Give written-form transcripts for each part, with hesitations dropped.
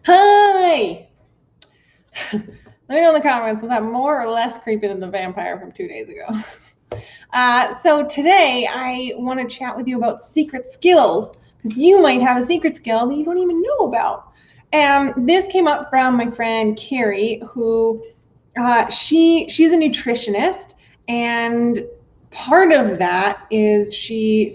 Hi! Let me know in the comments, was that more or less creepy than the vampire from 2 days ago? So today I want to chat with you about secret skills, because you might have a secret skill that you don't even know about. And this came up from my friend Carrie, who she's a nutritionist, and part of that is she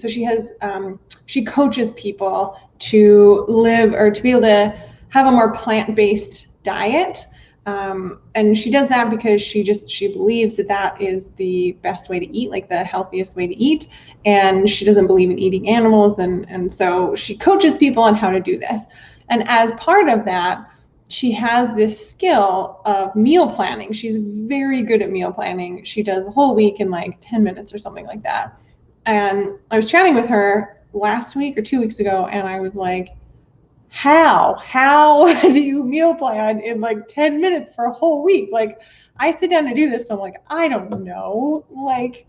coaches people to live or to be able to have a more plant-based diet. And she does that because she believes that that is the best way to eat, like the healthiest way to eat, and she doesn't believe in eating animals, and so she coaches people on how to do this. And as part of that, she has this skill of meal planning. She's very good at meal planning. She does the whole week in like 10 minutes or something like that. And I was chatting with her last week or 2 weeks ago, and I was like, how do you meal plan in like 10 minutes for a whole week? Like, I sit down to do this, so I'm like, I don't know. Like,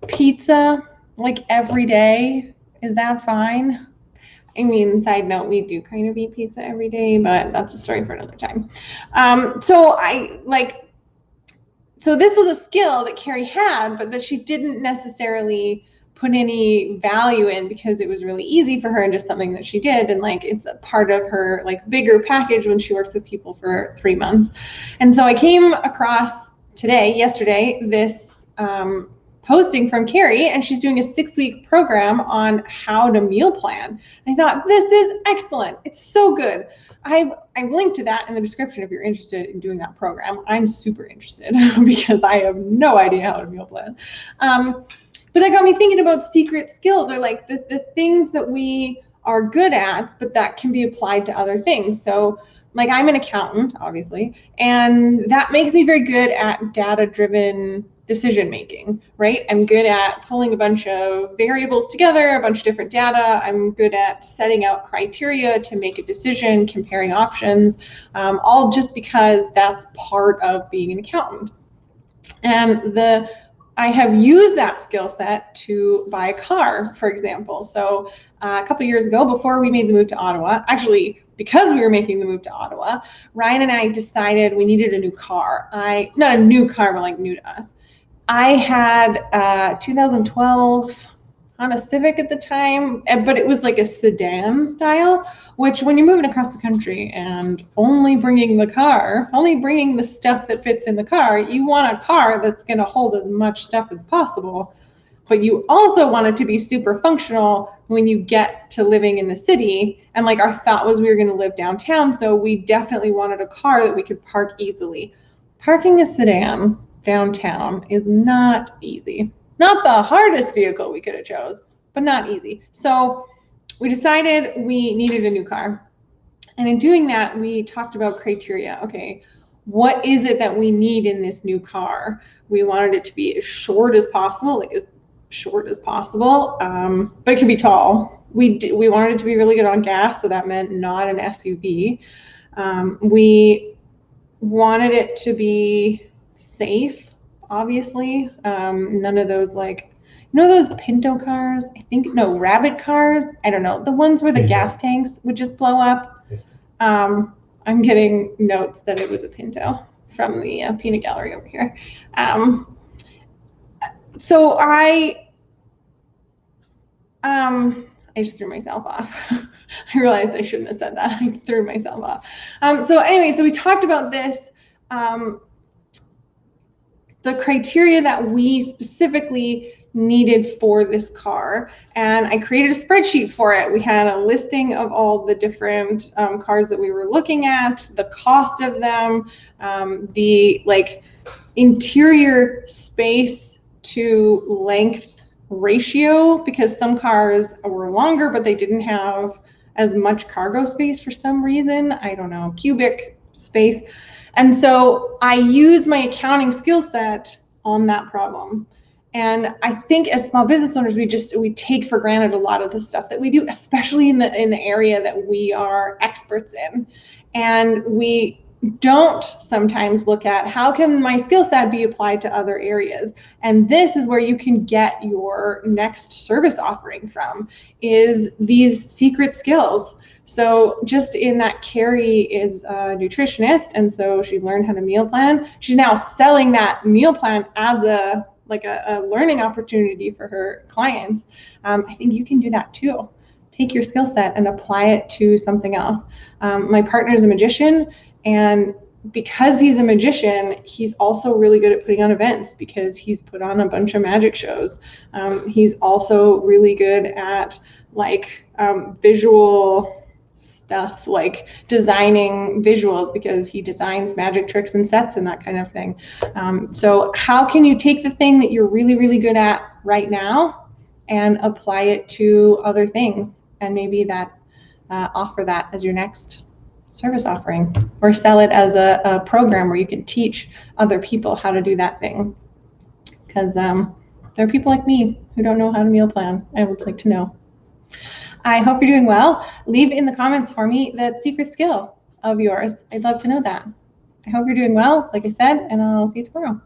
pizza, like every day, is that fine? I mean, side note, we do kind of eat pizza every day, but that's a story for another time. So this was a skill that Carrie had, but that she didn't necessarily put any value in because it was really easy for her and just something that she did. And like, it's a part of her like bigger package when she works with people for 3 months. And so I came across yesterday, this posting from Carrie, and she's doing a 6-week program on how to meal plan. And I thought, this is excellent. It's so good. I've linked to that in the description if you're interested in doing that program. I'm super interested because I have no idea how to meal plan. But that got me thinking about secret skills, or like the things that we are good at, but that can be applied to other things. So like, I'm an accountant, obviously, and that makes me very good at data-driven decision making, right? I'm good at pulling a bunch of variables together, a bunch of different data. I'm good at setting out criteria to make a decision, comparing options, all just because that's part of being an accountant. And I have used that skill set to buy a car, for example. So a couple years ago, before we made the move to Ottawa, actually, because we were making the move to Ottawa, Ryan and I decided we needed a new car. Not a new car, but like new to us. I had a 2012 Honda Civic at the time, but it was like a sedan style, which when you're moving across the country and only bringing the stuff that fits in the car, you want a car that's going to hold as much stuff as possible. But you also want it to be super functional when you get to living in the city. And like, our thought was we were going to live downtown, so we definitely wanted a car that we could park easily. Parking a sedan downtown is not easy. Not the hardest vehicle we could have chose, but not easy. So we decided we needed a new car. And in doing that, we talked about criteria. Okay, what is it that we need in this new car? We wanted it to be as short as possible, but it could be tall. We wanted it to be really good on gas, so that meant not an SUV. We wanted it to be safe, obviously. None of those, like, those Pinto cars? Rabbit cars? I don't know. The ones where the gas tanks would just blow up. I'm getting notes that it was a Pinto from the peanut gallery over here. So I just threw myself off. I realized I shouldn't have said that. I threw myself off. So we talked about this. The criteria that we specifically needed for this car, and I created a spreadsheet for it. We had a listing of all the different cars that we were looking at, the cost of them, the like interior space to length ratio, because some cars were longer but they didn't have as much cargo space for some reason. I don't know, cubic space. And so I use my accounting skill set on that problem. And I think as small business owners, we take for granted a lot of the stuff that we do, especially in the area that we are experts in. And we don't sometimes look at how can my skill set be applied to other areas. And this is where you can get your next service offering from, is these secret skills. So just in that, Carrie is a nutritionist, and so she learned how to meal plan. She's now selling that meal plan as a learning opportunity for her clients. I think you can do that too. Take your skill set and apply it to something else. My partner is a magician, and because he's a magician, he's also really good at putting on events because he's put on a bunch of magic shows. He's also really good at visual stuff, like designing visuals, because he designs magic tricks and sets and that kind of thing. So how can you take the thing that you're really, really good at right now and apply it to other things, and maybe that offer that as your next service offering, or sell it as a program where you can teach other people how to do that thing. Because there are people like me who don't know how to meal plan. I would like to know. I hope you're doing well. Leave in the comments for me that secret skill of yours. I'd love to know that. I hope you're doing well, like I said, and I'll see you tomorrow.